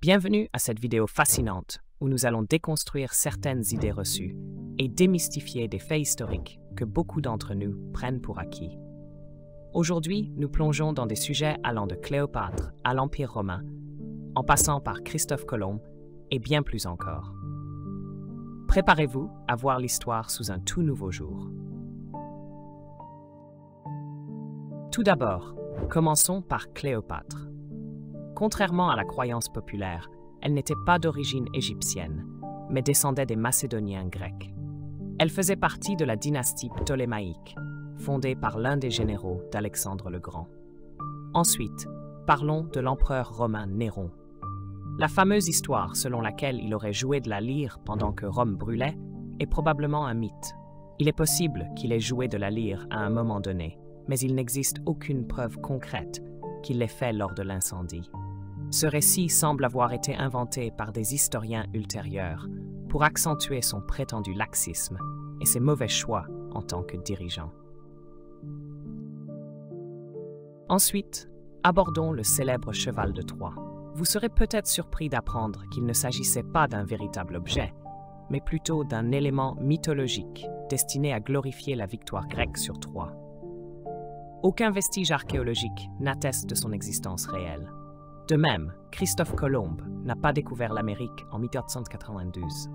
Bienvenue à cette vidéo fascinante où nous allons déconstruire certaines idées reçues et démystifier des faits historiques que beaucoup d'entre nous prennent pour acquis. Aujourd'hui, nous plongeons dans des sujets allant de Cléopâtre à l'Empire romain, en passant par Christophe Colomb et bien plus encore. Préparez-vous à voir l'histoire sous un tout nouveau jour. Tout d'abord, commençons par Cléopâtre. Contrairement à la croyance populaire, elle n'était pas d'origine égyptienne, mais descendait des Macédoniens grecs. Elle faisait partie de la dynastie ptolémaïque, fondée par l'un des généraux d'Alexandre le Grand. Ensuite, parlons de l'empereur romain Néron. La fameuse histoire selon laquelle il aurait joué de la lyre pendant que Rome brûlait est probablement un mythe. Il est possible qu'il ait joué de la lyre à un moment donné, mais il n'existe aucune preuve concrète qu'il l'ait fait lors de l'incendie. Ce récit semble avoir été inventé par des historiens ultérieurs pour accentuer son prétendu laxisme et ses mauvais choix en tant que dirigeant. Ensuite, abordons le célèbre cheval de Troie. Vous serez peut-être surpris d'apprendre qu'il ne s'agissait pas d'un véritable objet, mais plutôt d'un élément mythologique destiné à glorifier la victoire grecque sur Troie. Aucun vestige archéologique n'atteste de son existence réelle. De même, Christophe Colomb n'a pas découvert l'Amérique en 1492.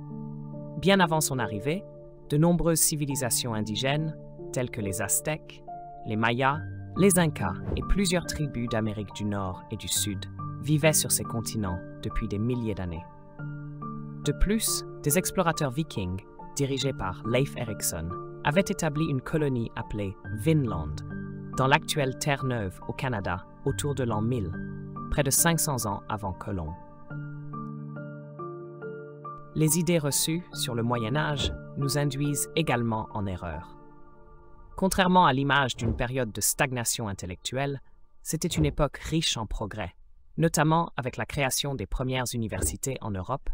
Bien avant son arrivée, de nombreuses civilisations indigènes, telles que les Aztèques, les Mayas, les Incas et plusieurs tribus d'Amérique du Nord et du Sud vivaient sur ces continents depuis des milliers d'années. De plus, des explorateurs vikings, dirigés par Leif Erikson, avaient établi une colonie appelée Vinland, dans l'actuelle Terre-Neuve au Canada, autour de l'an 1000, près de 500 ans avant Colomb. Les idées reçues sur le Moyen Âge nous induisent également en erreur. Contrairement à l'image d'une période de stagnation intellectuelle, c'était une époque riche en progrès, notamment avec la création des premières universités en Europe,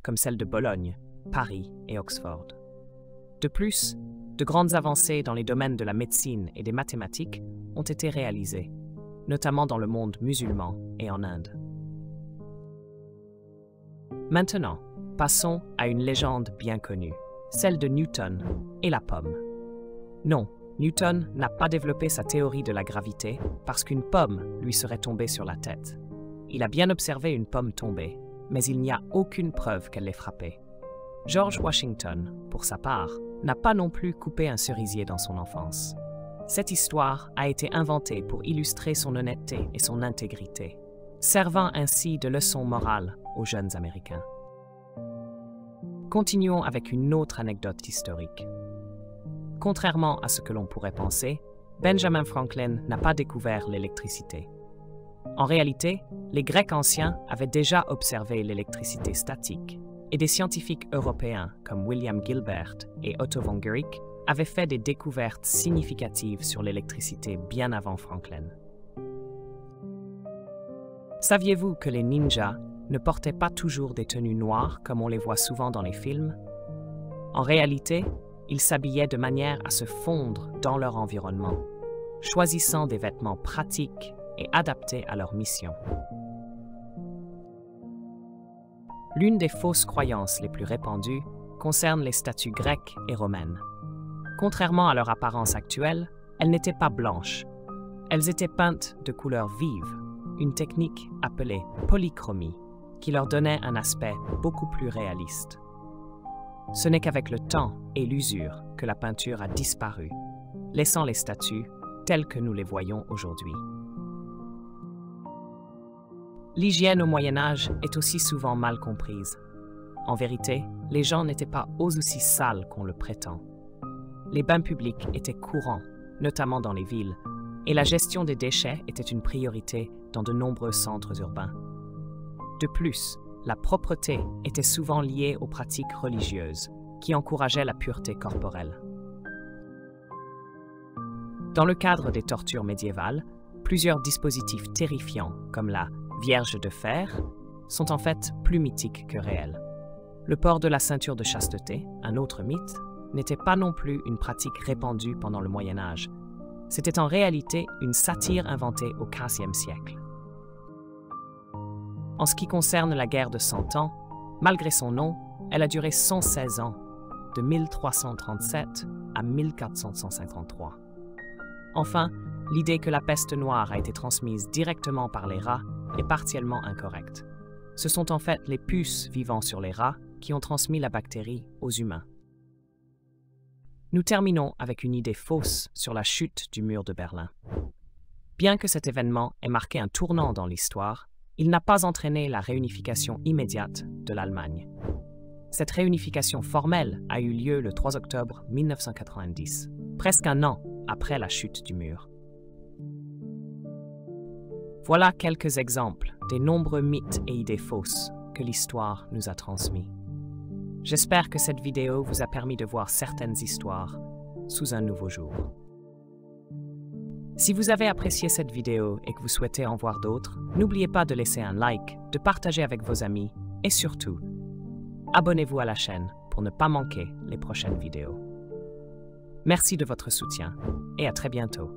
comme celles de Bologne, Paris et Oxford. De plus, de grandes avancées dans les domaines de la médecine et des mathématiques ont été réalisées, notamment dans le monde musulman et en Inde. Maintenant, passons à une légende bien connue, celle de Newton et la pomme. Non, Newton n'a pas développé sa théorie de la gravité parce qu'une pomme lui serait tombée sur la tête. Il a bien observé une pomme tomber, mais il n'y a aucune preuve qu'elle l'ait frappée. George Washington, pour sa part, n'a pas non plus coupé un cerisier dans son enfance. Cette histoire a été inventée pour illustrer son honnêteté et son intégrité, servant ainsi de leçon morale aux jeunes Américains. Continuons avec une autre anecdote historique. Contrairement à ce que l'on pourrait penser, Benjamin Franklin n'a pas découvert l'électricité. En réalité, les Grecs anciens avaient déjà observé l'électricité statique, et des scientifiques européens comme William Gilbert et Otto von Guericke avaient fait des découvertes significatives sur l'électricité bien avant Franklin. Saviez-vous que les ninjas ne portaient pas toujours des tenues noires comme on les voit souvent dans les films? En réalité, ils s'habillaient de manière à se fondre dans leur environnement, choisissant des vêtements pratiques et adaptés à leur mission. L'une des fausses croyances les plus répandues concerne les statues grecques et romaines. Contrairement à leur apparence actuelle, elles n'étaient pas blanches. Elles étaient peintes de couleurs vives, une technique appelée polychromie, qui leur donnait un aspect beaucoup plus réaliste. Ce n'est qu'avec le temps et l'usure que la peinture a disparu, laissant les statues telles que nous les voyons aujourd'hui. L'hygiène au Moyen Âge est aussi souvent mal comprise. En vérité, les gens n'étaient pas aussi sales qu'on le prétend. Les bains publics étaient courants, notamment dans les villes, et la gestion des déchets était une priorité dans de nombreux centres urbains. De plus, la propreté était souvent liée aux pratiques religieuses, qui encourageaient la pureté corporelle. Dans le cadre des tortures médiévales, plusieurs dispositifs terrifiants, comme la Vierge de fer, sont en fait plus mythiques que réels. Le port de la ceinture de chasteté, un autre mythe, n'était pas non plus une pratique répandue pendant le Moyen Âge. C'était en réalité une satire inventée au XVe siècle. En ce qui concerne la guerre de 100 ans, malgré son nom, elle a duré 116 ans, de 1337 à 1453. Enfin, l'idée que la peste noire a été transmise directement par les rats est partiellement incorrecte. Ce sont en fait les puces vivant sur les rats qui ont transmis la bactérie aux humains. Nous terminons avec une idée fausse sur la chute du mur de Berlin. Bien que cet événement ait marqué un tournant dans l'histoire, il n'a pas entraîné la réunification immédiate de l'Allemagne. Cette réunification formelle a eu lieu le 3 octobre 1990, presque un an après la chute du mur. Voilà quelques exemples des nombreux mythes et idées fausses que l'histoire nous a transmis. J'espère que cette vidéo vous a permis de voir certaines histoires sous un nouveau jour. Si vous avez apprécié cette vidéo et que vous souhaitez en voir d'autres, n'oubliez pas de laisser un like, de partager avec vos amis et surtout, abonnez-vous à la chaîne pour ne pas manquer les prochaines vidéos. Merci de votre soutien et à très bientôt.